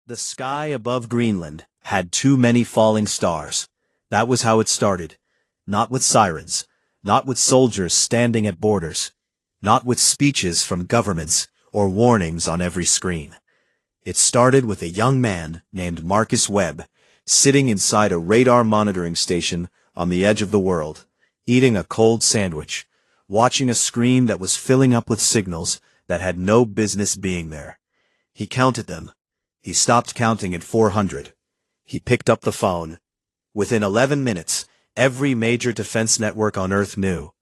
The sky above Greenland had too many falling stars. That was how it started. Not with sirens, not with soldiers standing at borders, not with speeches from governments or warnings on every screen. It started with a young man named Marcus Webb, sitting inside a radar monitoring station on the edge of the world, eating a cold sandwich, watching a screen that was filling up with signals that had no business being there. He counted them. He stopped counting at 400. He picked up the phone. Within 11 minutes, every major defense network on Earth knew.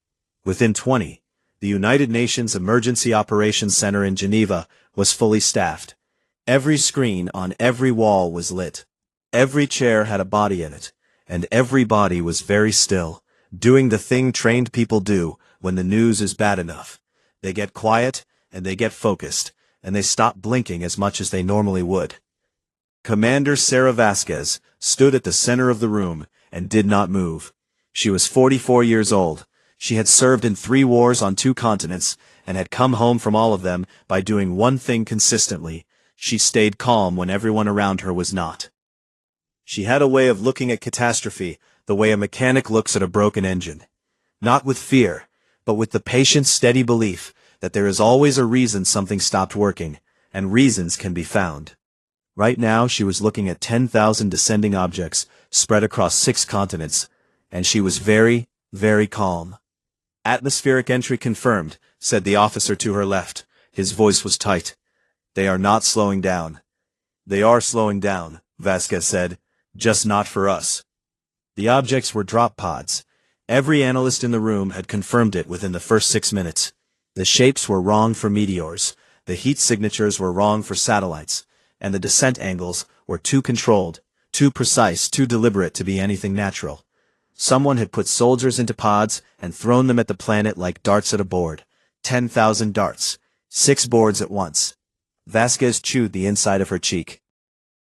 Within 20, the United Nations Emergency Operations Center in Geneva was fully staffed. Every screen on every wall was lit. Every chair had a body in it, and every body was very still, doing the thing trained people do when the news is bad enough. They get quiet, and they get focused, and they stop blinking as much as they normally would. Commander Sarah Vasquez stood at the center of the room and did not move. She was 44 years old. She had served in 3 wars on 2 continents and had come home from all of them by doing one thing consistently. She stayed calm when everyone around her was not. She had a way of looking at catastrophe the way a mechanic looks at a broken engine. Not with fear, but with the patient, steady belief that there is always a reason something stopped working, and reasons can be found. Right now she was looking at 10,000 descending objects spread across 6 continents, and she was very, very calm. "Atmospheric entry confirmed," said the officer to her left. His voice was tight. "They are not slowing down." "They are slowing down," Vasquez said, "just not for us." The objects were drop pods. Every analyst in the room had confirmed it within the first 6 minutes. The shapes were wrong for meteors, the heat signatures were wrong for satellites, and the descent angles were too controlled, too precise, too deliberate to be anything natural. Someone had put soldiers into pods and thrown them at the planet like darts at a board. 10,000 darts. 6 boards at once. Vasquez chewed the inside of her cheek.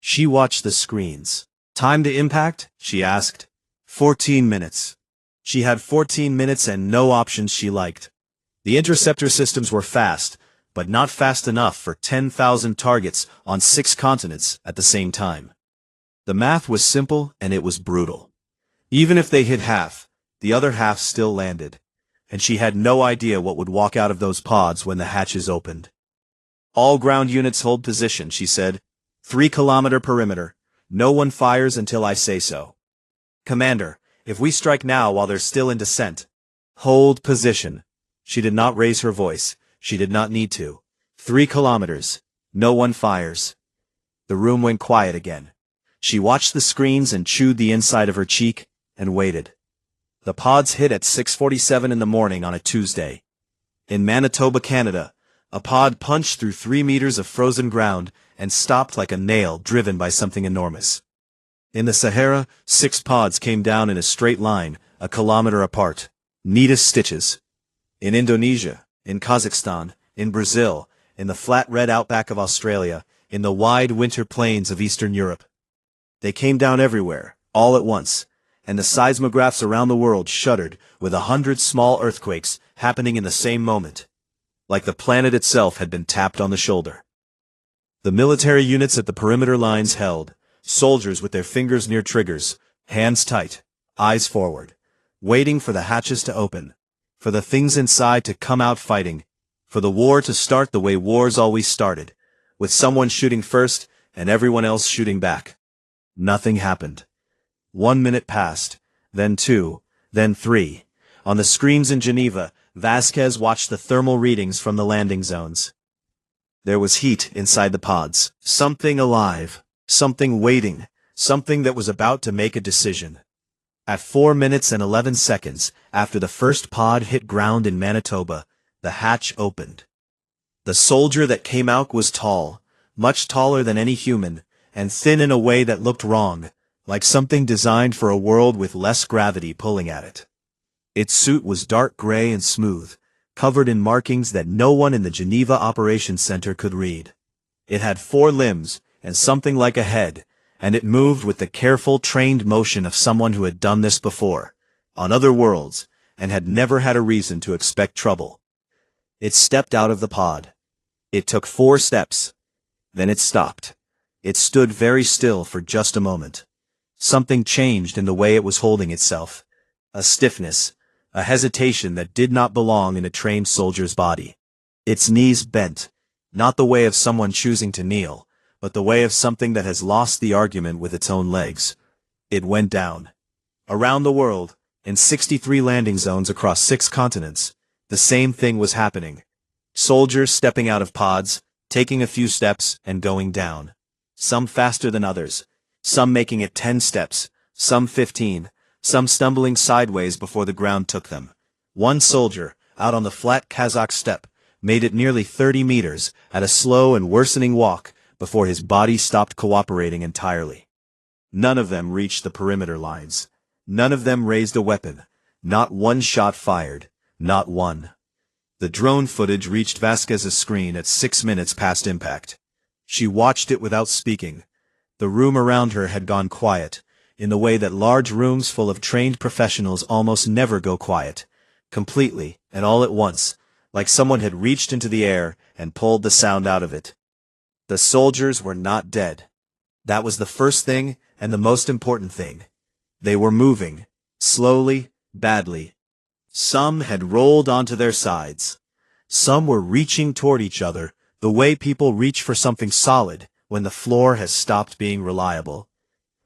She watched the screens. "Time to impact?" she asked. 14 minutes. She had 14 minutes and no options she liked. The interceptor systems were fast, but not fast enough for 10,000 targets on 6 continents at the same time. The math was simple and it was brutal. Even if they hit half, the other half still landed, and she had no idea what would walk out of those pods when the hatches opened. "All ground units hold position," she said. 3-kilometer perimeter. No one fires until I say so. "Commander, if we strike now while they're still in descent." "Hold position." She did not raise her voice. She did not need to. 3 kilometers. No one fires. The room went quiet again. She watched the screens and chewed the inside of her cheek, and waited. The pods hit at 6:47 in the morning on a Tuesday. In Manitoba, Canada, a pod punched through 3 meters of frozen ground and stopped like a nail driven by something enormous. In the Sahara, 6 pods came down in a straight line, a kilometer apart. Neat as stitches. In Indonesia, in Kazakhstan, in Brazil, in the flat red outback of Australia, in the wide winter plains of Eastern Europe. They came down everywhere, all at once, and the seismographs around the world shuddered with 100 small earthquakes happening in the same moment, like the planet itself had been tapped on the shoulder. The military units at the perimeter lines held, soldiers with their fingers near triggers, hands tight, eyes forward, waiting for the hatches to open, for the things inside to come out fighting, for the war to start the way wars always started, with someone shooting first and everyone else shooting back. Nothing happened. 1 minute passed, then 2, then 3. On the screens in Geneva, Vasquez watched the thermal readings from the landing zones. There was heat inside the pods, something alive, something waiting, something that was about to make a decision. At 4 minutes and 11 seconds after the first pod hit ground in Manitoba, the hatch opened. The soldier that came out was tall, much taller than any human, and thin in a way that looked wrong, like something designed for a world with less gravity pulling at it. Its suit was dark gray and smooth, covered in markings that no one in the Geneva Operations Center could read. It had 4 limbs and something like a head, and it moved with the careful, trained motion of someone who had done this before, on other worlds, and had never had a reason to expect trouble. It stepped out of the pod. It took 4 steps. Then it stopped. It stood very still for just a moment. Something changed in the way it was holding itself. A stiffness, a hesitation that did not belong in a trained soldier's body. Its knees bent, not the way of someone choosing to kneel, but the way of something that has lost the argument with its own legs. It went down. Around the world, in 63 landing zones across 6 continents, the same thing was happening. Soldiers stepping out of pods, taking a few steps and going down. Some faster than others, some making it 10 steps, some 15, some stumbling sideways before the ground took them. One soldier, out on the flat Kazakh steppe, made it nearly 30 meters at a slow and worsening walk before his body stopped cooperating entirely. None of them reached the perimeter lines. None of them raised a weapon. Not one shot fired. Not one. The drone footage reached Vasquez's screen at 6 minutes past impact. She watched it without speaking. The room around her had gone quiet, in the way that large rooms full of trained professionals almost never go quiet. Completely, and all at once, like someone had reached into the air and pulled the sound out of it. The soldiers were not dead. That was the first thing and the most important thing. They were moving, slowly, badly. Some had rolled onto their sides. Some were reaching toward each other, the way people reach for something solid when the floor has stopped being reliable.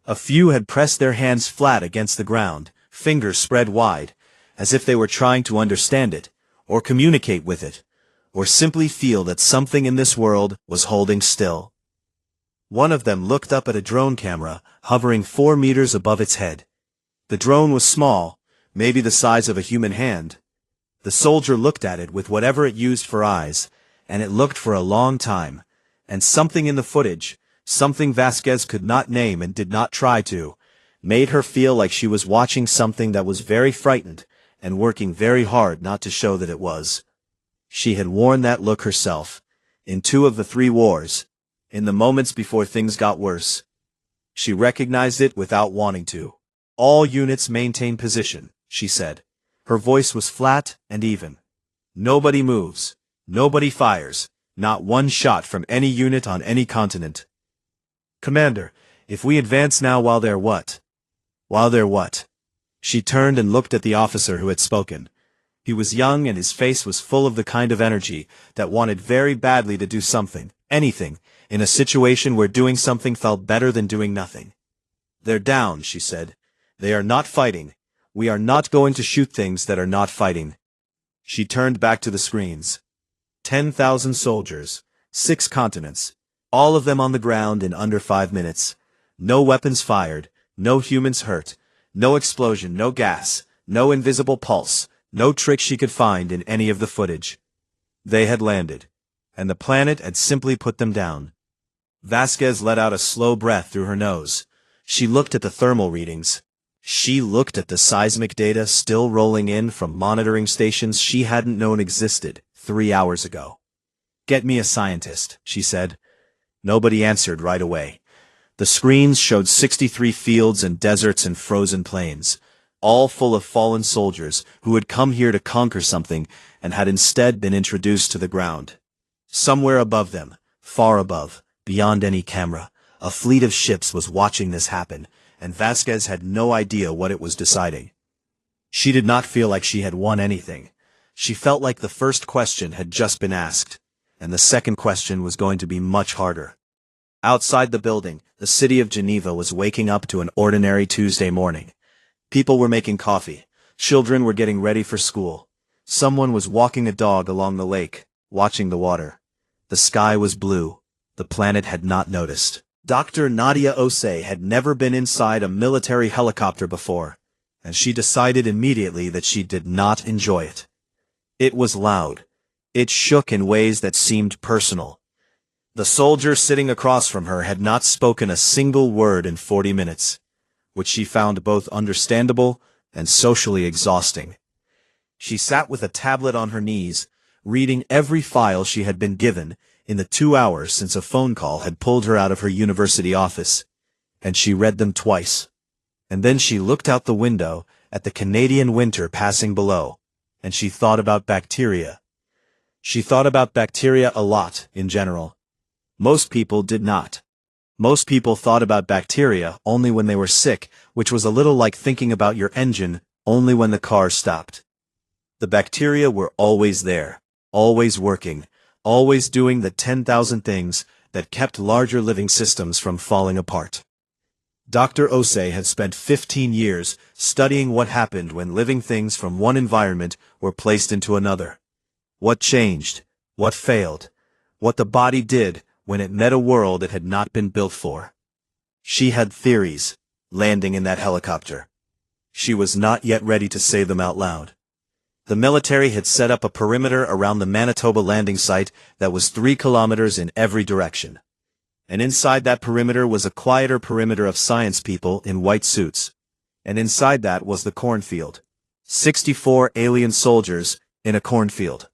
A few had pressed their hands flat against the ground, fingers spread wide, as if they were trying to understand it, or communicate with it, or simply feel that something in this world was holding still. One of them looked up at a drone camera, hovering 4 meters above its head. The drone was small, maybe the size of a human hand. The soldier looked at it with whatever it used for eyes, and it looked for a long time, and something in the footage, something Vasquez could not name and did not try to, made her feel like she was watching something that was very frightened, and working very hard not to show that it was. She had worn that look herself, in 2 of the 3 wars, in the moments before things got worse. She recognized it without wanting to. "All units maintain position," she said. Her voice was flat and even. "Nobody moves. Nobody fires. Not one shot from any unit on any continent. Commander, if we advance now while they're what?" "While they're what?" She turned and looked at the officer who had spoken. He was young and his face was full of the kind of energy that wanted very badly to do something, anything, in a situation where doing something felt better than doing nothing. "They're down," she said. "They are not fighting. We are not going to shoot things that are not fighting." She turned back to the screens. 10,000 soldiers, 6 continents, all of them on the ground in under 5 minutes. No weapons fired, no humans hurt, no explosion, no gas, no invisible pulse, no trick she could find in any of the footage. They had landed, and the planet had simply put them down. Vasquez let out a slow breath through her nose. She looked at the thermal readings. She looked at the seismic data still rolling in from monitoring stations she hadn't known existed 3 hours ago. "Get me a scientist," she said. Nobody answered right away. The screens showed 63 fields and deserts and frozen plains, all full of fallen soldiers who had come here to conquer something and had instead been introduced to the ground. Somewhere above them, far above, beyond any camera, a fleet of ships was watching this happen, and Vasquez had no idea what it was deciding. She did not feel like she had won anything. She felt like the first question had just been asked, and the second question was going to be much harder. Outside the building, the city of Geneva was waking up to an ordinary Tuesday morning. People were making coffee. Children were getting ready for school. Someone was walking a dog along the lake, watching the water. The sky was blue. The planet had not noticed. Dr. Nadia Osei had never been inside a military helicopter before, and she decided immediately that she did not enjoy it. It was loud. It shook in ways that seemed personal. The soldier sitting across from her had not spoken a single word in 40 minutes, which she found both understandable and socially exhausting. She sat with a tablet on her knees, reading every file she had been given in the 2 hours since a phone call had pulled her out of her university office, and she read them twice. And then she looked out the window at the Canadian winter passing below, and she thought about bacteria. She thought about bacteria a lot, in general. Most people did not. Most people thought about bacteria only when they were sick, which was a little like thinking about your engine only when the car stopped. The bacteria were always there, always working, always doing the 10,000 things that kept larger living systems from falling apart. Dr. Osei had spent 15 years studying what happened when living things from one environment were placed into another. What changed, what failed, what the body did when it met a world it had not been built for. She had theories, landing in that helicopter. She was not yet ready to say them out loud. The military had set up a perimeter around the Manitoba landing site that was 3 kilometers in every direction. And inside that perimeter was a quieter perimeter of science people in white suits. And inside that was the cornfield. 64 alien soldiers in a cornfield.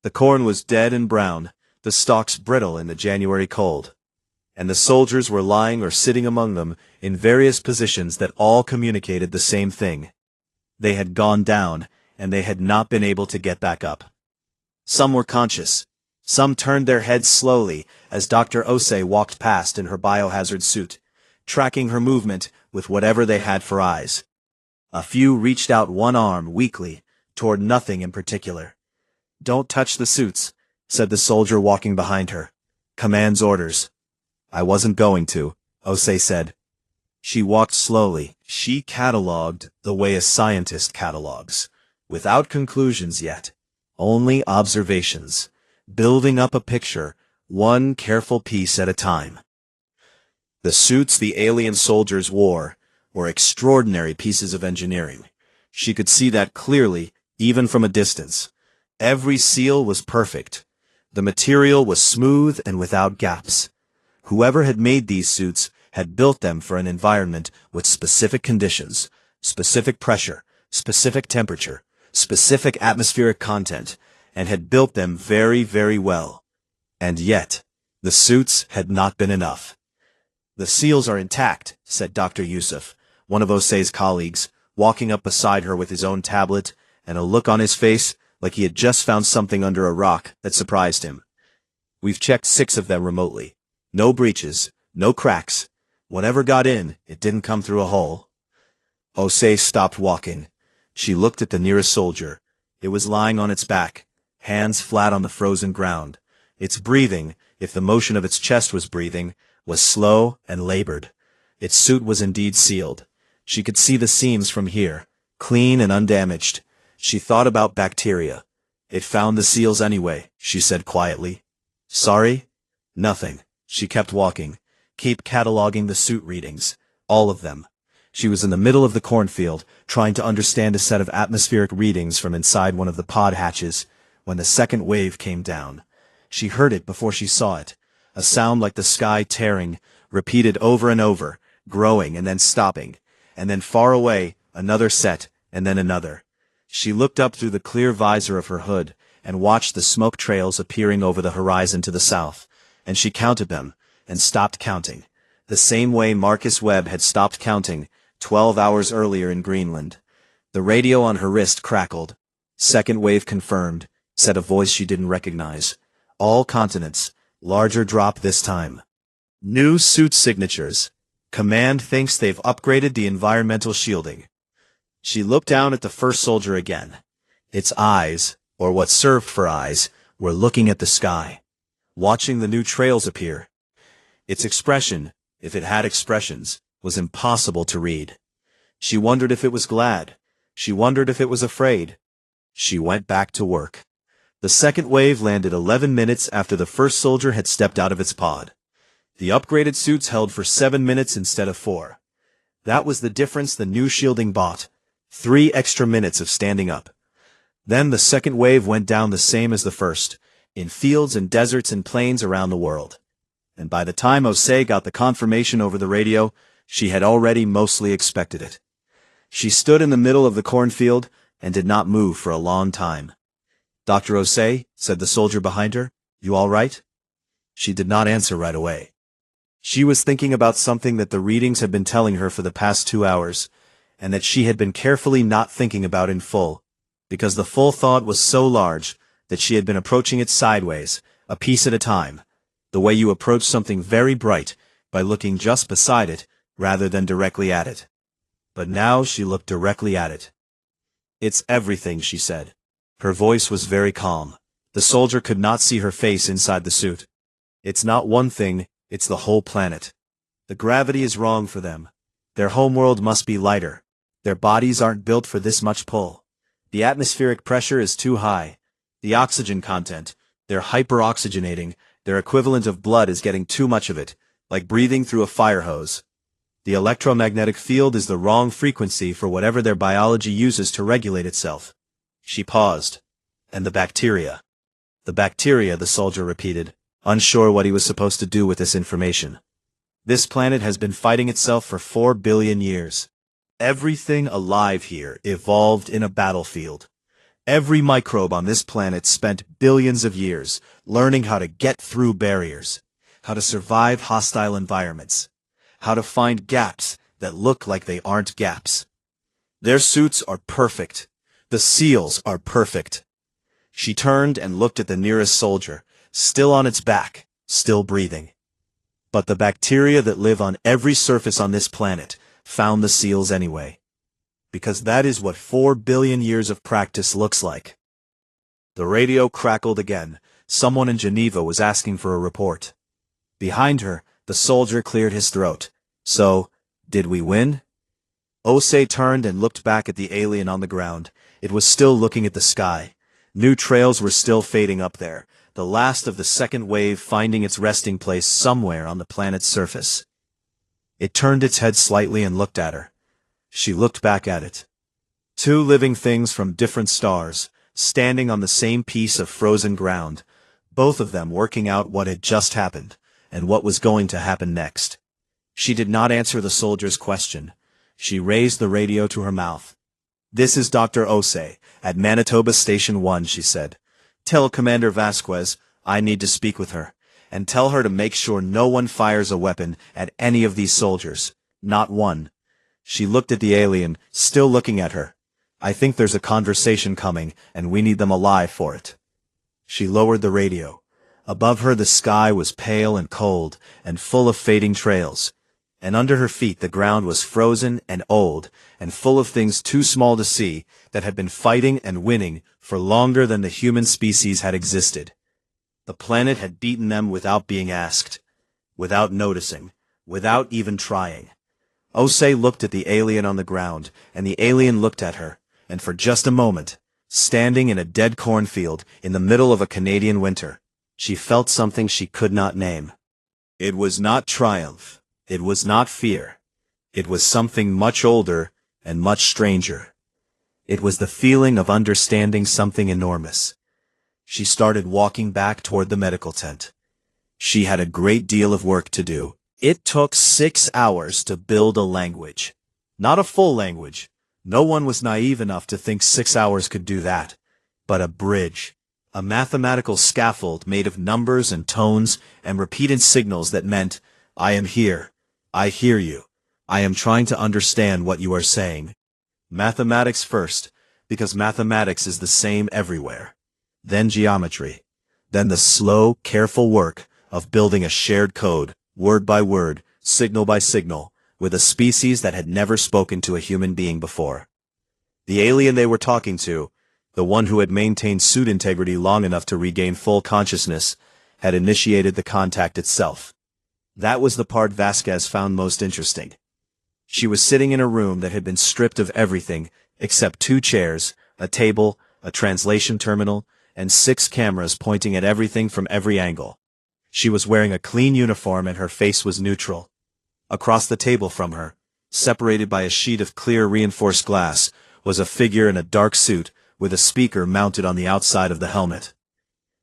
The corn was dead and brown, the stalks brittle in the January cold. And the soldiers were lying or sitting among them in various positions that all communicated the same thing. They had gone down, and they had not been able to get back up. Some were conscious. Some turned their heads slowly as Dr. Osei walked past in her biohazard suit, tracking her movement with whatever they had for eyes. A few reached out one arm weakly toward nothing in particular. "Don't touch the suits," said the soldier walking behind her. "Command's orders." "I wasn't going to," Osei said. She walked slowly. She catalogued the way a scientist catalogues, without conclusions yet, only observations, building up a picture, one careful piece at a time. The suits the alien soldiers wore were extraordinary pieces of engineering. She could see that clearly, even from a distance. Every seal was perfect. The material was smooth and without gaps. Whoever had made these suits had built them for an environment with specific conditions, specific pressure, specific temperature, specific atmospheric content, and had built them very, very well. And yet, the suits had not been enough. "The seals are intact," said Dr. Yusuf, one of Osei's colleagues, walking up beside her with his own tablet, and a look on his face like he had just found something under a rock that surprised him. "We've checked 6 of them remotely. No breaches, no cracks. Whatever got in, it didn't come through a hole." Osei stopped walking. She looked at the nearest soldier. It was lying on its back, hands flat on the frozen ground. Its breathing, if the motion of its chest was breathing, was slow and labored. Its suit was indeed sealed. She could see the seams from here, clean and undamaged. She thought about bacteria. "It found the seals anyway," she said quietly. "Sorry?" "Nothing." She kept walking. Keep cataloging the suit readings. All of them. She was in the middle of the cornfield, trying to understand a set of atmospheric readings from inside one of the pod hatches, when the second wave came down. She heard it before she saw it. A sound like the sky tearing, repeated over and over, growing and then stopping. And then far away, another set, and then another. She looked up through the clear visor of her hood, and watched the smoke trails appearing over the horizon to the south. And she counted them, and stopped counting, the same way Marcus Webb had stopped counting 12 hours earlier in Greenland. The radio on her wrist crackled. "Second wave confirmed," said a voice she didn't recognize. "All continents. Larger drop this time. New suit signatures. Command thinks they've upgraded the environmental shielding." She looked down at the first soldier again. Its eyes, or what served for eyes, were looking at the sky, watching the new trails appear. Its expression, if it had expressions, was impossible to read. She wondered if it was glad. She wondered if it was afraid. She went back to work. The second wave landed 11 minutes after the first soldier had stepped out of its pod. The upgraded suits held for 7 minutes instead of 4. That was the difference the new shielding bought. 3 extra minutes of standing up. Then the second wave went down the same as the first, in fields and deserts and plains around the world. And by the time Osei got the confirmation over the radio, she had already mostly expected it. She stood in the middle of the cornfield and did not move for a long time. "Dr. Osei," said the soldier behind her, "you all right?" She did not answer right away. She was thinking about something that the readings had been telling her for the past 2 hours, and that she had been carefully not thinking about in full, because the full thought was so large that she had been approaching it sideways, a piece at a time, the way you approach something very bright, by looking just beside it, rather than directly at it. But now she looked directly at it. "It's everything," she said. Her voice was very calm. The soldier could not see her face inside the suit. "It's not one thing, it's the whole planet. The gravity is wrong for them. Their homeworld must be lighter. Their bodies aren't built for this much pull. The atmospheric pressure is too high. The oxygen content, they're hyperoxygenating, their equivalent of blood is getting too much of it, like breathing through a fire hose. The electromagnetic field is the wrong frequency for whatever their biology uses to regulate itself." She paused. "And the bacteria." "The bacteria," the soldier repeated, unsure what he was supposed to do with this information. "This planet has been fighting itself for 4 billion years. Everything alive here evolved in a battlefield. Every microbe on this planet spent billions of years learning how to get through barriers, how to survive hostile environments, how to find gaps that look like they aren't gaps. Their suits are perfect. The seals are perfect." She turned and looked at the nearest soldier, still on its back, still breathing. "But the bacteria that live on every surface on this planet found the seals anyway. Because that is what 4 billion years of practice looks like." The radio crackled again. Someone in Geneva was asking for a report. Behind her, the soldier cleared his throat. "So, did we win?" Osei turned and looked back at the alien on the ground. It was still looking at the sky. New trails were still fading up there, the last of the second wave finding its resting place somewhere on the planet's surface. It turned its head slightly and looked at her. She looked back at it. Two living things from different stars, standing on the same piece of frozen ground, both of them working out what had just happened, and what was going to happen next. She did not answer the soldier's question. She raised the radio to her mouth. "This is Dr. Osei, at Manitoba Station 1, she said. "Tell Commander Vasquez I need to speak with her, and tell her to make sure no one fires a weapon at any of these soldiers. Not one." She looked at the alien, still looking at her. "I think there's a conversation coming, and we need them alive for it." She lowered the radio. Above her the sky was pale and cold, and full of fading trails. And under her feet the ground was frozen and old, and full of things too small to see, that had been fighting and winning for longer than the human species had existed. The planet had beaten them without being asked, without noticing, without even trying. Osei looked at the alien on the ground, and the alien looked at her, and for just a moment, standing in a dead cornfield in the middle of a Canadian winter, she felt something she could not name. It was not triumph. It was not fear. It was something much older and much stranger. It was the feeling of understanding something enormous. She started walking back toward the medical tent. She had a great deal of work to do. It took 6 hours to build a language. Not a full language. No one was naive enough to think 6 hours could do that. But a bridge. A mathematical scaffold made of numbers and tones and repeated signals that meant, "I am here. I hear you. I am trying to understand what you are saying." Mathematics first, because mathematics is the same everywhere. Then geometry. Then the slow, careful work of building a shared code, word by word, signal by signal, with a species that had never spoken to a human being before. The alien they were talking to, the one who had maintained suit integrity long enough to regain full consciousness, had initiated the contact itself. That was the part Vasquez found most interesting. She was sitting in a room that had been stripped of everything except 2 chairs, a table, a translation terminal, and 6 cameras pointing at everything from every angle. She was wearing a clean uniform and her face was neutral. Across the table from her, separated by a sheet of clear reinforced glass, was a figure in a dark suit with a speaker mounted on the outside of the helmet.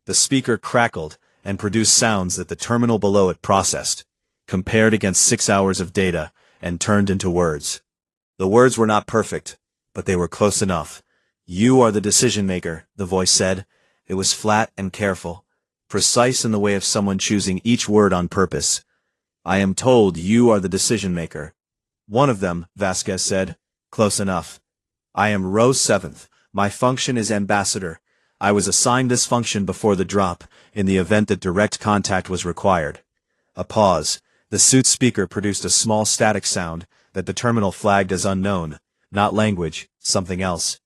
The speaker crackled and produced sounds that the terminal below it processed, compared against 6 hours of data, and turned into words. The words were not perfect, but they were close enough. "You are the decision maker," the voice said. It was flat and careful, precise in the way of someone choosing each word on purpose. "I am told you are the decision maker." "One of them," Vasquez said. "Close enough." "I am row 7th. My function is ambassador. I was assigned this function before the drop, in the event that direct contact was required." A pause. The suit speaker produced a small static sound that the terminal flagged as unknown, not language, something else.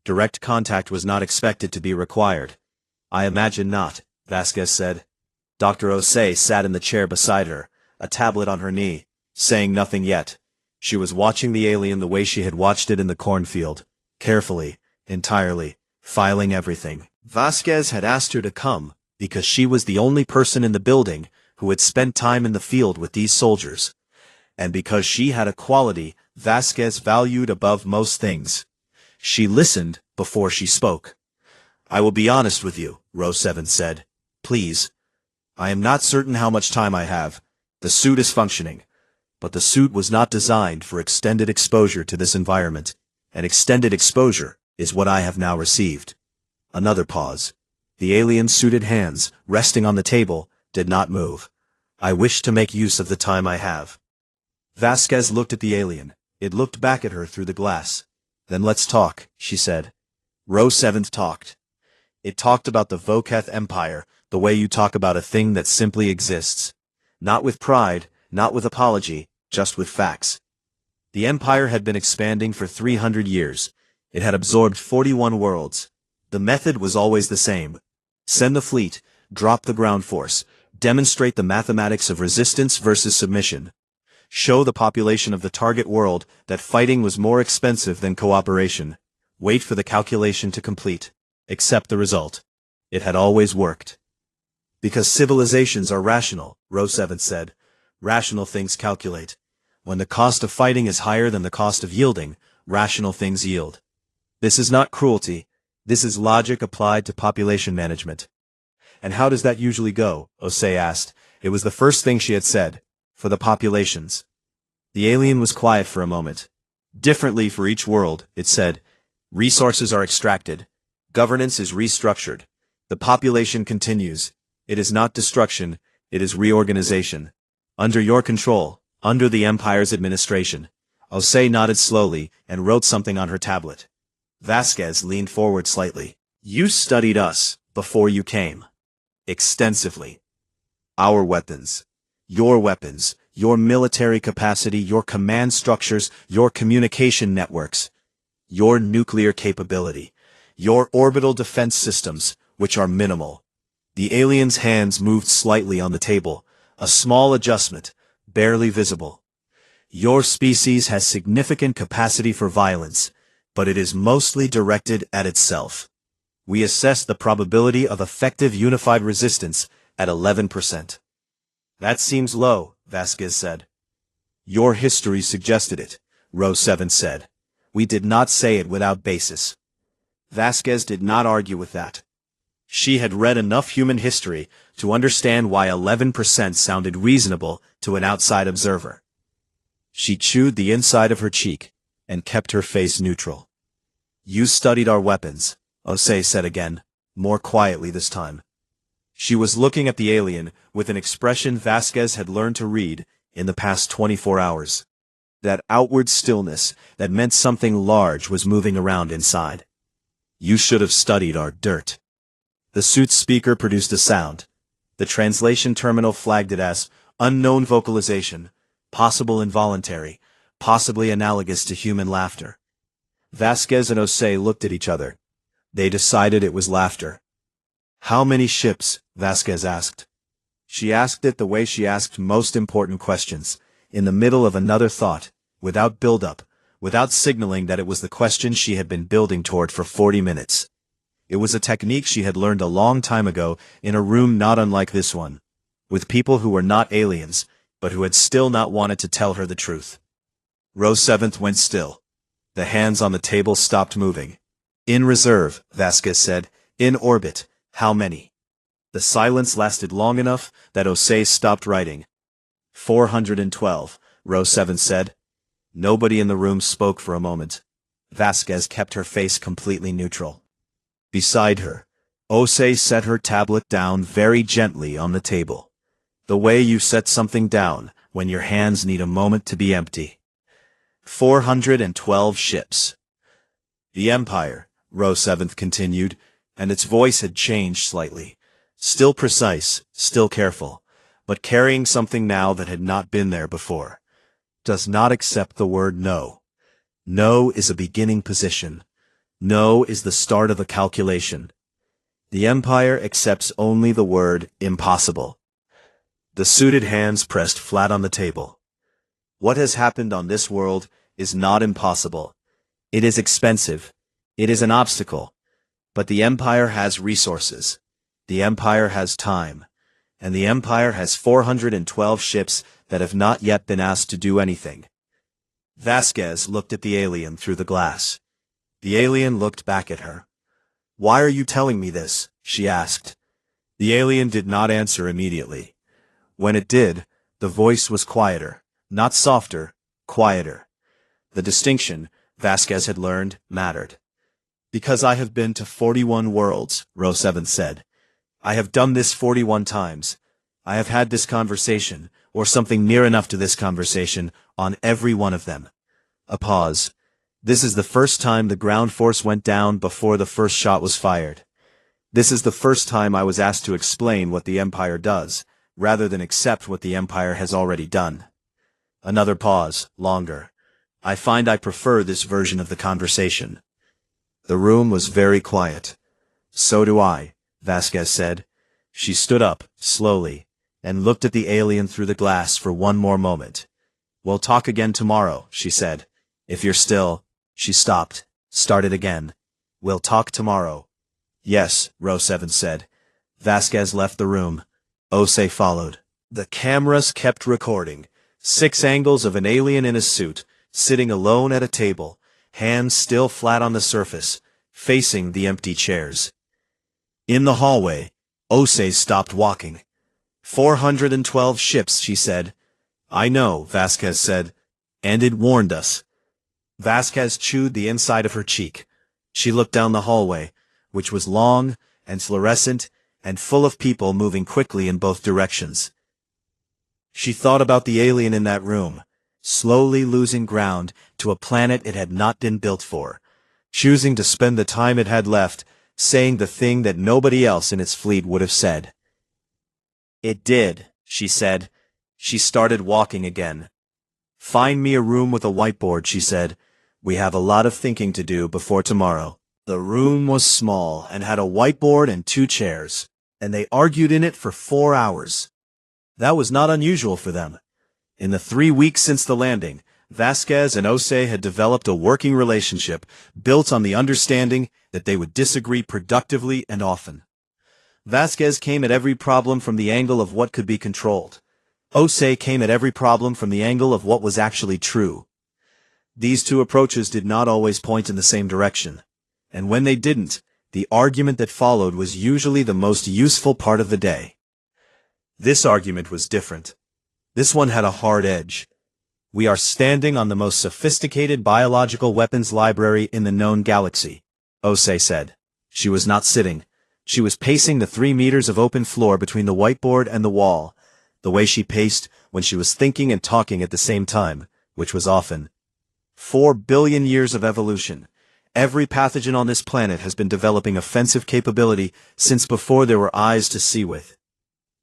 Direct contact was not expected to be required. I imagine not, Vasquez said. Dr. Osei sat in the chair beside her, a tablet on her knee, saying nothing yet. She was watching the alien the way she had watched it in the cornfield, carefully, entirely, filing everything. Vasquez had asked her to come, because she was the only person in the building who had spent time in the field with these soldiers, and because she had a quality Vasquez valued above most things. She listened before she spoke. I will be honest with you, Row 7 said. Please. I am not certain how much time I have. The suit is functioning. But the suit was not designed for extended exposure to this environment, and extended exposure is what I have now received. Another pause. The alien's suited hands, resting on the table, did not move. I wish to make use of the time I have. Vasquez looked at the alien. It looked back at her through the glass. Then let's talk, she said. Row 7 talked. It talked about the Voketh Empire, the way you talk about a thing that simply exists. Not with pride, not with apology, just with facts. The empire had been expanding for 300 years. It had absorbed 41 worlds. The method was always the same. Send the fleet, drop the ground force, demonstrate the mathematics of resistance versus submission. Show the population of the target world that fighting was more expensive than cooperation. Wait for the calculation to complete. Accept the result. It had always worked. Because civilizations are rational, Row 7 said. Rational things calculate. When the cost of fighting is higher than the cost of yielding, rational things yield. This is not cruelty. This is logic applied to population management. And how does that usually go? Osei asked. It was the first thing she had said. For the populations. The alien was quiet for a moment. Differently for each world, it said. Resources are extracted. Governance is restructured. The population continues. It is not destruction, it is reorganization. Under your control, under the Empire's administration. Osei nodded slowly and wrote something on her tablet. Vasquez leaned forward slightly. You studied us before you came. Extensively. Our weapons. Your weapons, your military capacity, your command structures, your communication networks, your nuclear capability, your orbital defense systems, which are minimal. The alien's hands moved slightly on the table, a small adjustment, barely visible. Your species has significant capacity for violence, but it is mostly directed at itself. We assess the probability of effective unified resistance at 11%. That seems low, Vasquez said. Your history suggested it, Row 7 said. We did not say it without basis. Vasquez did not argue with that. She had read enough human history to understand why 11% sounded reasonable to an outside observer. She chewed the inside of her cheek and kept her face neutral. You studied our weapons, Osei said again, more quietly this time. She was looking at the alien with an expression Vasquez had learned to read in the past 24 hours. That outward stillness that meant something large was moving around inside. You should have studied our dirt. The suit's speaker produced a sound. The translation terminal flagged it as unknown vocalization, possible involuntary, possibly analogous to human laughter. Vasquez and Osei looked at each other. They decided it was laughter. How many ships? Vasquez asked. She asked it the way she asked most important questions, in the middle of another thought, without build-up, without signaling that it was the question she had been building toward for 40 minutes. It was a technique she had learned a long time ago in a room not unlike this one, with people who were not aliens, but who had still not wanted to tell her the truth. Row 7 went still. The hands on the table stopped moving. In reserve, Vasquez said. In orbit. How many? The silence lasted long enough that Osei stopped writing. 412, Row 7 said. Nobody in the room spoke for a moment. Vasquez kept her face completely neutral. Beside her, Osei set her tablet down very gently on the table. The way you set something down when your hands need a moment to be empty. 412 ships. The Empire, Row 7 continued, and its voice had changed slightly. Still precise, still careful, but carrying something now that had not been there before. Does not accept the word no. No is a beginning position. No is the start of a calculation. The Empire accepts only the word impossible. The suited hands pressed flat on the table. What has happened on this world is not impossible. It is expensive. It is an obstacle. But the Empire has resources. The Empire has time. And the Empire has 412 ships that have not yet been asked to do anything. Vasquez looked at the alien through the glass. The alien looked back at her. "Why are you telling me this?" she asked. The alien did not answer immediately. When it did, the voice was quieter, not softer, quieter. The distinction, Vasquez had learned, mattered. "Because I have been to 41 worlds," Row 7 said. "I have done this 41 times. I have had this conversation, or something near enough to this conversation, on every one of them." A pause. "This is the first time the ground force went down before the first shot was fired. This is the first time I was asked to explain what the Empire does, rather than accept what the Empire has already done." Another pause, longer. "I find I prefer this version of the conversation." The room was very quiet. "So do I," Vasquez said. She stood up, slowly, and looked at the alien through the glass for one more moment. "We'll talk again tomorrow," she said. "If you're still—" She stopped, started again. "We'll talk tomorrow." "Yes," Row 7 said. Vasquez left the room. Osei followed. The cameras kept recording. 6 angles of an alien in a suit, sitting alone at a table, hands still flat on the surface, facing the empty chairs. In the hallway, Osei stopped walking. 412 ships, she said. "I know," Vasquez said. "And it warned us." Vasquez chewed the inside of her cheek. She looked down the hallway, which was long and fluorescent and full of people moving quickly in both directions. She thought about the alien in that room, slowly losing ground to a planet it had not been built for, choosing to spend the time it had left saying the thing that nobody else in its fleet would have said. "It did," she said. She started walking again. "Find me a room with a whiteboard," she said. "We have a lot of thinking to do before tomorrow." The room was small and had a whiteboard and 2 chairs, and they argued in it for 4 hours. That was not unusual for them. In the 3 weeks since the landing, Vasquez and Osei had developed a working relationship built on the understanding that they would disagree productively and often. Vasquez came at every problem from the angle of what could be controlled. Osei came at every problem from the angle of what was actually true. These 2 approaches did not always point in the same direction, and when they didn't, the argument that followed was usually the most useful part of the day. This argument was different. This one had a hard edge. "We are standing on the most sophisticated biological weapons library in the known galaxy," Osei said. She was not sitting. She was pacing the 3 meters of open floor between the whiteboard and the wall, the way she paced when she was thinking and talking at the same time, which was often. 4 billion years of evolution. Every pathogen on this planet has been developing offensive capability since before there were eyes to see with.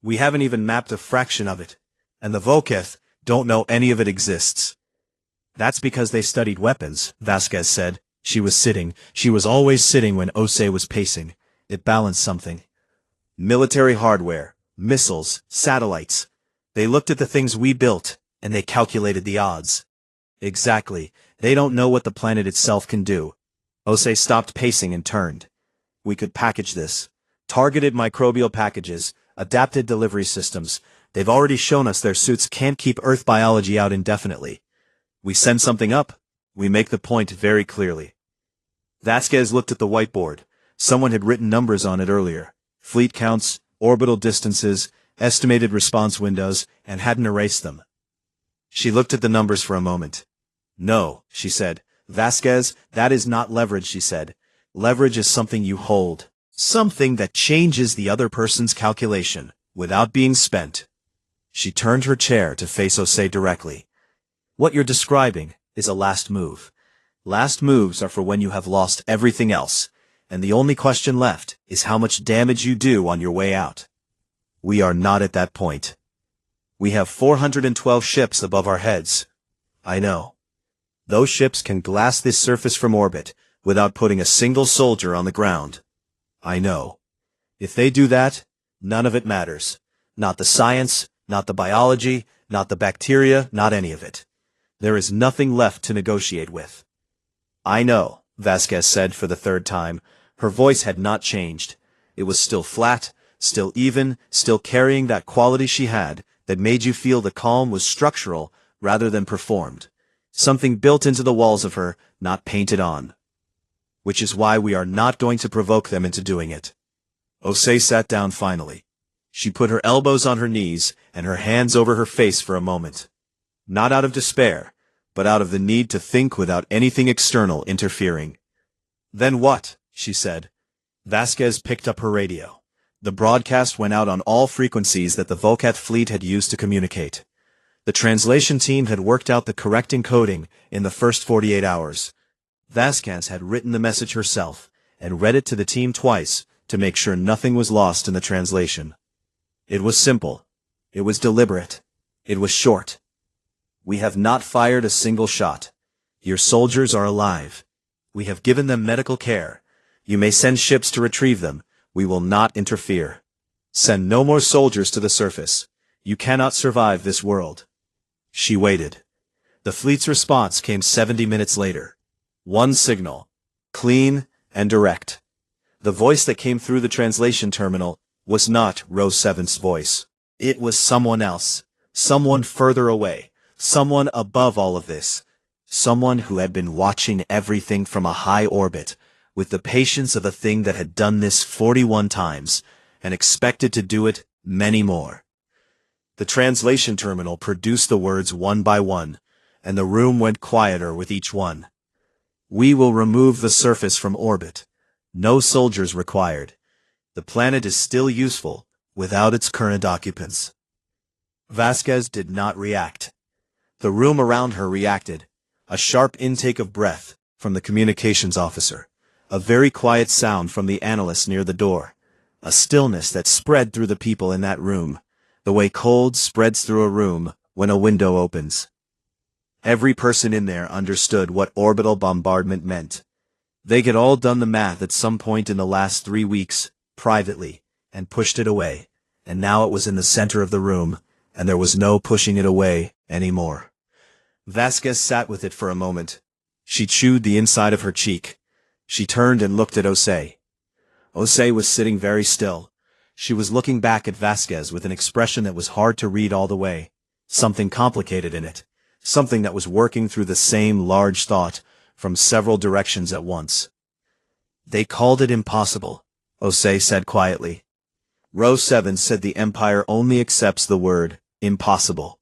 We haven't even mapped a fraction of it, and the Volketh don't know any of it exists. "That's because they studied weapons," Vasquez said. She was sitting. She was always sitting when Osei was pacing. It balanced something. "Military hardware, missiles, satellites. They looked at the things we built, and they calculated the odds." "Exactly. They don't know what the planet itself can do." Osei stopped pacing and turned. "We could package this. Targeted microbial packages, adapted delivery systems. They've already shown us their suits can't keep Earth biology out indefinitely. We send something up. We make the point very clearly." Vasquez looked at the whiteboard. Someone had written numbers on it earlier. Fleet counts, orbital distances, estimated response windows, and hadn't erased them. She looked at the numbers for a moment. "No," she said. "Vasquez, that is not leverage," she said. "Leverage is something you hold. Something that changes the other person's calculation, without being spent." She turned her chair to face Osei directly. "What you're describing is a last move. Last moves are for when you have lost everything else, and the only question left is how much damage you do on your way out. We are not at that point." We have 412 ships above our heads. I know. Those ships can glass this surface from orbit without putting a single soldier on the ground. I know. If they do that, none of it matters. Not the science, not the biology, not the bacteria, not any of it. There is nothing left to negotiate with. I know, Vasquez said for the third time. Her voice had not changed. It was still flat, still even, still carrying that quality she had that made you feel the calm was structural rather than performed. Something built into the walls of her, not painted on. Which is why we are not going to provoke them into doing it. Osei sat down finally. She put her elbows on her knees and her hands over her face for a moment. Not out of despair, but out of the need to think without anything external interfering. Then what? She said. Vasquez picked up her radio. The broadcast went out on all frequencies that the Volcat fleet had used to communicate. The translation team had worked out the correct encoding in the first 48 hours. Vasquez had written the message herself and read it to the team twice to make sure nothing was lost in the translation. It was simple. It was deliberate. It was short. We have not fired a single shot. Your soldiers are alive. We have given them medical care. You may send ships to retrieve them. We will not interfere. Send no more soldiers to the surface. You cannot survive this world. She waited. The fleet's response came 70 minutes later. One signal. Clean and direct. The voice that came through the translation terminal was not Row 7's voice. It was someone else. Someone further away. Someone above all of this. Someone who had been watching everything from a high orbit, with the patience of a thing that had done this 41 times, and expected to do it many more. The translation terminal produced the words one by one, and the room went quieter with each one. We will remove the surface from orbit. No soldiers required. The planet is still useful, without its current occupants. Vasquez did not react. The room around her reacted. A sharp intake of breath from the communications officer. A very quiet sound from the analyst near the door. A stillness that spread through the people in that room, the way cold spreads through a room when a window opens. Every person in there understood what orbital bombardment meant. They had all done the math at some point in the last 3 weeks, privately, and pushed it away, and now it was in the center of the room, and there was no pushing it away anymore. Vasquez sat with it for a moment. She chewed the inside of her cheek. She turned and looked at Osei. Osei was sitting very still. She was looking back at Vasquez with an expression that was hard to read all the way. Something complicated in it. Something that was working through the same large thought from several directions at once. They called it impossible, Osei said quietly. Row 7 said the Empire only accepts the word impossible.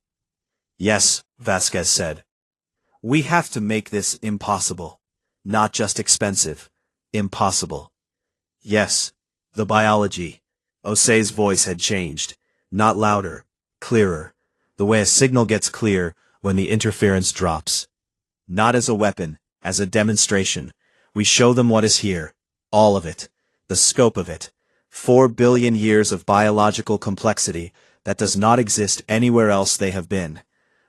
Yes, Vasquez said. We have to make this impossible. Not just expensive. Impossible. Yes, the biology. Osei's voice had changed. Not louder, clearer. The way a signal gets clear when the interference drops. Not as a weapon, as a demonstration. We show them what is here. All of it. The scope of it. 4 billion years of biological complexity that does not exist anywhere else they have been.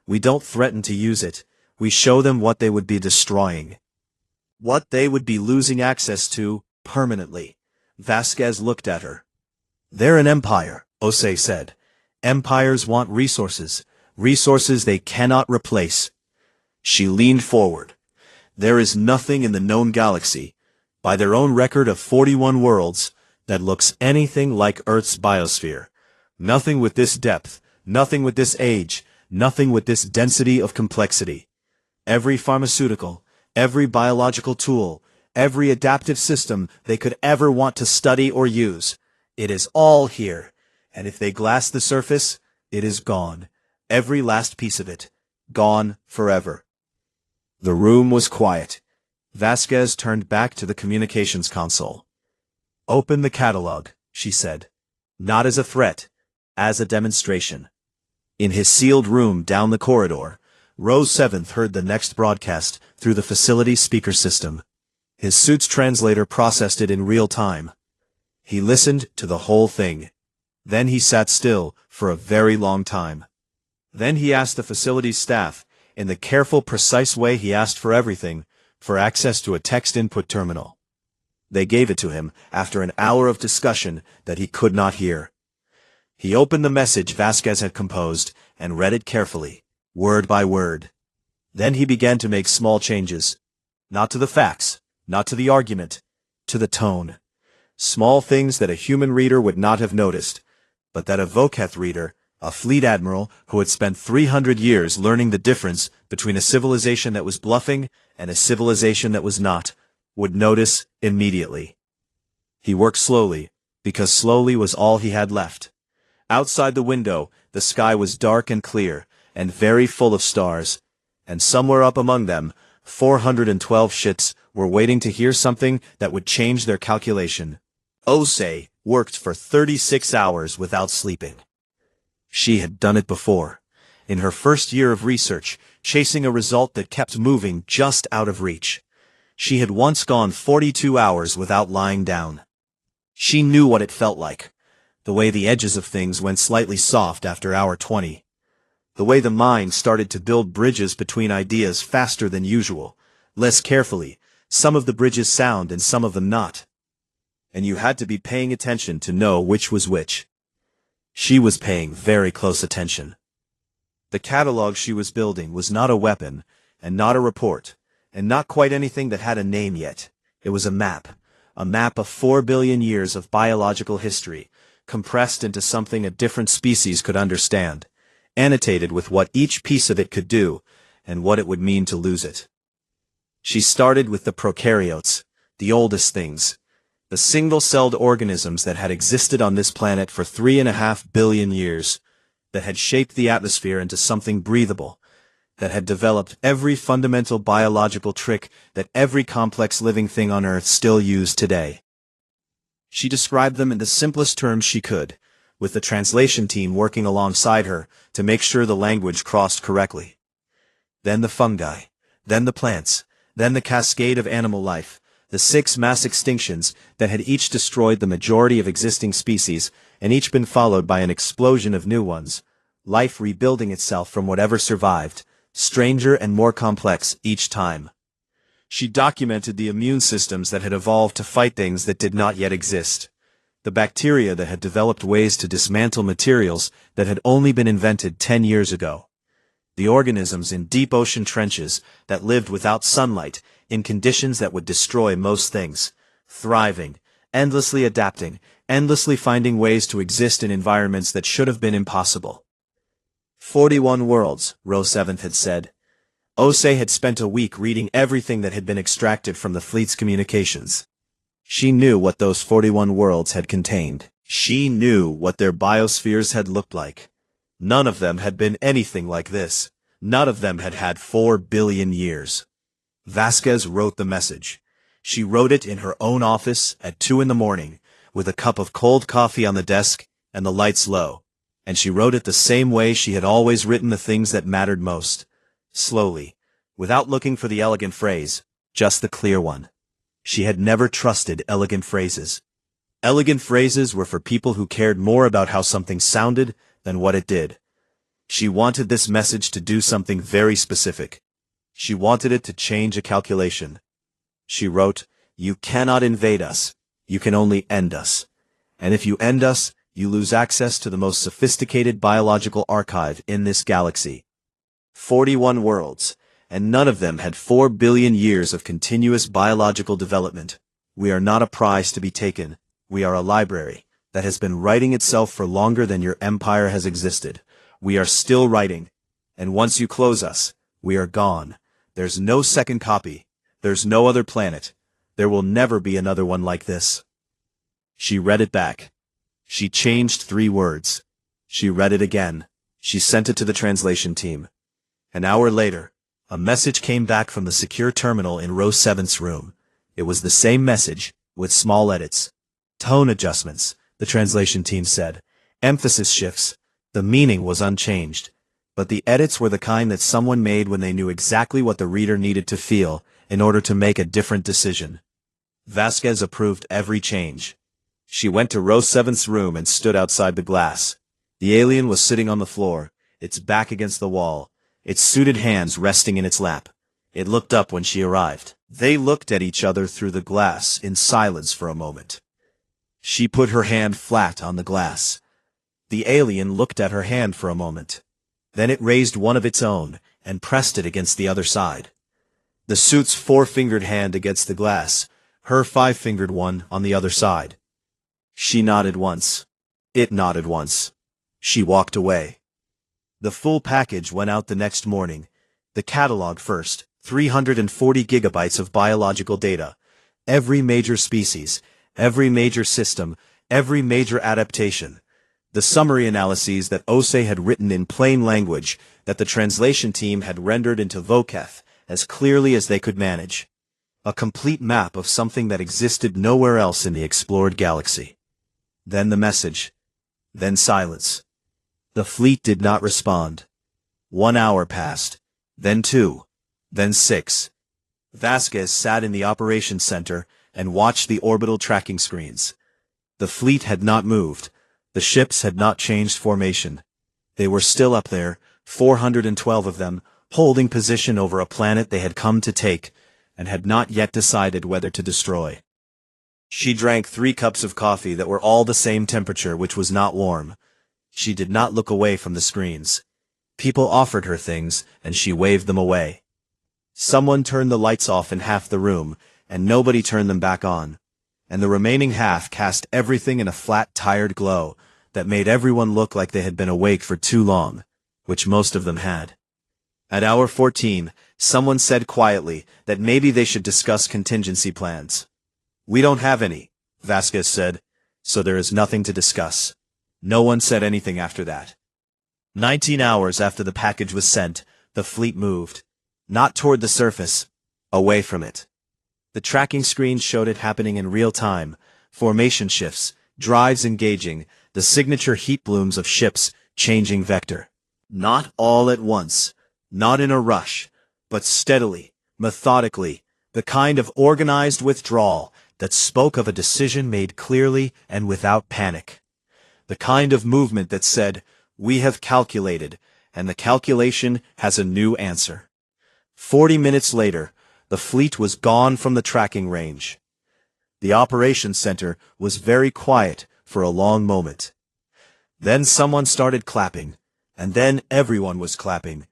We don't threaten to use it. We show them what they would be destroying. What they would be losing access to, permanently. Vasquez looked at her. They're an empire, Osei said. Empires want resources. Resources they cannot replace. She leaned forward. There is nothing in the known galaxy, by their own record of 41 worlds, that looks anything like Earth's biosphere. Nothing with this depth, nothing with this age, nothing with this density of complexity. Every pharmaceutical, every biological tool, every adaptive system they could ever want to study or use. It is all here, and if they glass the surface, it is gone. Every last piece of it. Gone forever. The room was quiet. Vasquez turned back to the communications console. Open the catalog, she said. Not as a threat, as a demonstration. In his sealed room down the corridor, Row 7th heard the next broadcast through the facility speaker system. His suit's translator processed it in real time. He listened to the whole thing. Then he sat still for a very long time. Then he asked the facility's staff, in the careful, precise way he asked for everything, for access to a text input terminal. They gave it to him after an hour of discussion that he could not hear. He opened the message Vasquez had composed and read it carefully, word by word. Then he began to make small changes. Not to the facts, not to the argument, to the tone. Small things that a human reader would not have noticed, but that a Voketh reader, a fleet admiral who had spent 300 years learning the difference between a civilization that was bluffing and a civilization that was not, would notice immediately. He worked slowly, because slowly was all he had left. Outside the window, the sky was dark and clear, and very full of stars, and somewhere up among them, 412 shits were waiting to hear something that would change their calculation. Osei worked for 36 hours without sleeping. She had done it before, in her first year of research, chasing a result that kept moving just out of reach. She had once gone 42 hours without lying down. She knew what it felt like, the way the edges of things went slightly soft after hour 20. The way the mind started to build bridges between ideas faster than usual, less carefully, some of the bridges sound and some of them not. And you had to be paying attention to know which was which. She was paying very close attention. The catalog she was building was not a weapon, and not a report, and not quite anything that had a name yet. It was a map of 4 billion years of biological history, compressed into something a different species could understand, annotated with what each piece of it could do, and what it would mean to lose it. She started with the prokaryotes, the oldest things, the single-celled organisms that had existed on this planet for 3.5 billion years, that had shaped the atmosphere into something breathable, that had developed every fundamental biological trick that every complex living thing on Earth still used today. She described them in the simplest terms she could, with the translation team working alongside her to make sure the language crossed correctly. Then the fungi, then the plants, then the cascade of animal life, the 6 mass extinctions that had each destroyed the majority of existing species, and each been followed by an explosion of new ones, life rebuilding itself from whatever survived, stranger and more complex each time. She documented the immune systems that had evolved to fight things that did not yet exist, the bacteria that had developed ways to dismantle materials that had only been invented 10 years ago, the organisms in deep ocean trenches that lived without sunlight in conditions that would destroy most things, thriving, endlessly adapting, endlessly finding ways to exist in environments that should have been impossible. 41 worlds, Row 7th had said. Osei had spent a week reading everything that had been extracted from the fleet's communications. She knew what those 41 worlds had contained. She knew what their biospheres had looked like. None of them had been anything like this. None of them had had 4 billion years. Vasquez wrote the message. She wrote it in her own office at 2 a.m, with a cup of cold coffee on the desk and the lights low. And she wrote it the same way she had always written the things that mattered most. Slowly, without looking for the elegant phrase, just the clear one. She had never trusted elegant phrases. Elegant phrases were for people who cared more about how something sounded than what it did. She wanted this message to do something very specific. She wanted it to change a calculation. She wrote, "You cannot invade us. You can only end us. And if you end us, you lose access to the most sophisticated biological archive in this galaxy. 41 worlds, and none of them had 4 billion years of continuous biological development. We are not a prize to be taken. We are a library that has been writing itself for longer than your empire has existed. We are still writing, and once you close us, we are gone. There's no second copy. There's no other planet. There will never be another one like this." She read it back. She changed 3 words. She read it again. She sent it to the translation team. An hour later, a message came back from the secure terminal in Row 7's room. It was the same message, with small edits. Tone adjustments, the translation team said. Emphasis shifts. The meaning was unchanged. But the edits were the kind that someone made when they knew exactly what the reader needed to feel in order to make a different decision. Vasquez approved every change. She went to Row 7's room and stood outside the glass. The alien was sitting on the floor, its back against the wall, its suited hands resting in its lap. It looked up when she arrived. They looked at each other through the glass in silence for a moment. She put her hand flat on the glass. The alien looked at her hand for a moment. Then it raised one of its own and pressed it against the other side. The suit's four-fingered hand against the glass, her five-fingered one on the other side. She nodded once. It nodded once. She walked away. The full package went out the next morning. The catalog first, 340 gigabytes of biological data. Every major species, every major system, every major adaptation. The summary analyses that Osei had written in plain language, that the translation team had rendered into vocab, as clearly as they could manage. A complete map of something that existed nowhere else in the explored galaxy. Then the message. Then silence. The fleet did not respond. 1 hour passed. Then 2. Then 6. Vasquez sat in the operations center and watched the orbital tracking screens. The fleet had not moved. The ships had not changed formation. They were still up there, 412 of them, holding position over a planet they had come to take, and had not yet decided whether to destroy. She drank 3 cups of coffee that were all the same temperature, which was not warm. She did not look away from the screens. People offered her things, and she waved them away. Someone turned the lights off in half the room, and nobody turned them back on. And the remaining half cast everything in a flat, tired glow that made everyone look like they had been awake for too long, which most of them had. At hour 14, someone said quietly that maybe they should discuss contingency plans. "We don't have any," Vasquez said, "so there is nothing to discuss." No one said anything after that. 19 hours after the package was sent, the fleet moved. Not toward the surface, away from it. The tracking screen showed it happening in real time, formation shifts, drives engaging, the signature heat blooms of ships changing vector. Not all at once, not in a rush, but steadily, methodically, the kind of organized withdrawal that spoke of a decision made clearly and without panic. The kind of movement that said, "We have calculated, and the calculation has a new answer." 40 minutes later, the fleet was gone from the tracking range. The operations center was very quiet for a long moment. Then someone started clapping, and then everyone was clapping,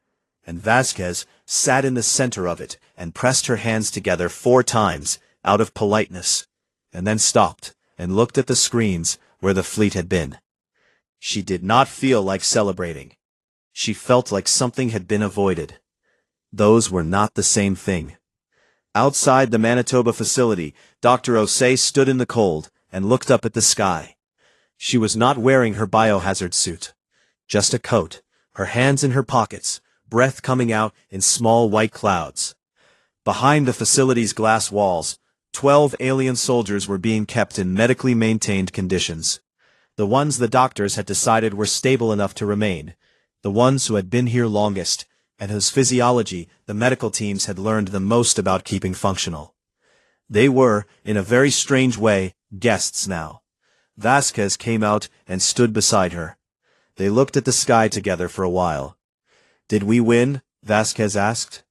and Vasquez sat in the center of it and pressed her hands together 4 times, out of politeness, and then stopped and looked at the screens where the fleet had been. She did not feel like celebrating. She felt like something had been avoided. Those were not the same thing. Outside the Manitoba facility, Dr. Osei stood in the cold and looked up at the sky. She was not wearing her biohazard suit. Just a coat, her hands in her pockets, breath coming out in small white clouds. Behind the facility's glass walls, 12 alien soldiers were being kept in medically maintained conditions. The ones the doctors had decided were stable enough to remain. The ones who had been here longest, and whose physiology the medical teams had learned the most about keeping functional. They were, in a very strange way, guests now. Vasquez came out and stood beside her. They looked at the sky together for a while. "Did we win?" Vasquez asked.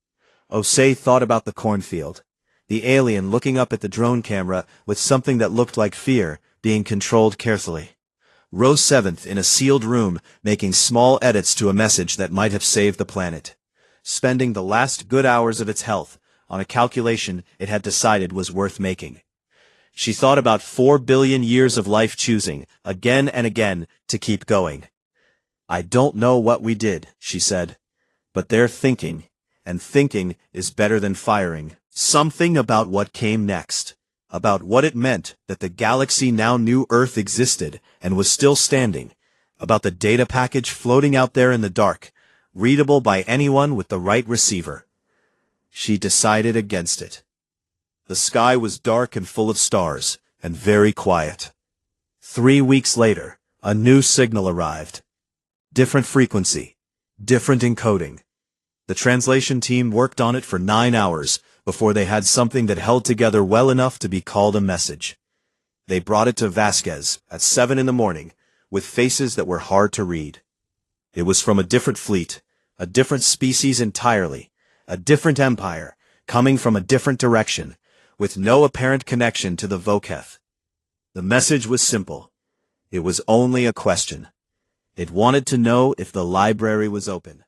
Osei thought about the cornfield. The alien looking up at the drone camera with something that looked like fear, being controlled carefully. Row 7th in a sealed room, making small edits to a message that might have saved the planet. Spending the last good hours of its health on a calculation it had decided was worth making. She thought about 4 billion years of life choosing, again and again, to keep going. "I don't know what we did," she said. "But they're thinking, and thinking is better than firing." Something about what came next. About what it meant that the galaxy now knew Earth existed and was still standing, about the data package floating out there in the dark, readable by anyone with the right receiver. She decided against it. The sky was dark and full of stars, and very quiet. 3 weeks later, a new signal arrived. Different frequency, different encoding. The translation team worked on it for 9 hours, before they had something that held together well enough to be called a message. They brought it to Vasquez at 7 in the morning, with faces that were hard to read. It was from a different fleet, a different species entirely, a different empire, coming from a different direction, with no apparent connection to the Voketh. The message was simple. It was only a question. It wanted to know if the library was open.